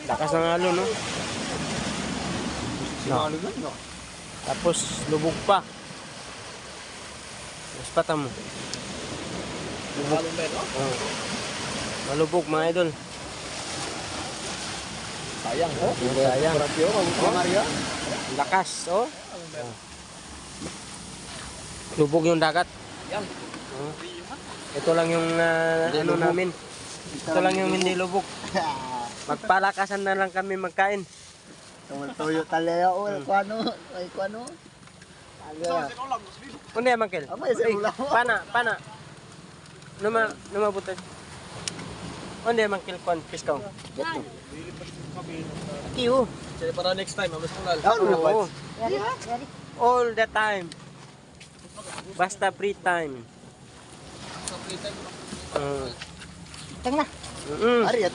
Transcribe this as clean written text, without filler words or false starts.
Lakas ng halo, no? Sinalo yan, no? Tapos lubog pa. Mas pata mo. Halong meron. Oh. Malubog mga idol. Sayang, oh. Sayang. Maraming Maria. Lakas, oh. Lubog yung dagat. Yan. Oh. Ito lang yung ano lubog. namin. Ito lang yung hindi lubog. Magpalakasan na lang kami magkain. Tuyo talaga o kuano ay kuano. Aga. Kundi ya Mangkel. Apa ya sa ulam? Pana. Numa butad. Kundi ya Mangkel kon piskaw. Tiyo. Sige para next time, mas kunal. Oo. All the time. Basta free time. Sa free time. Uh, Tang na. mm. Ari ata.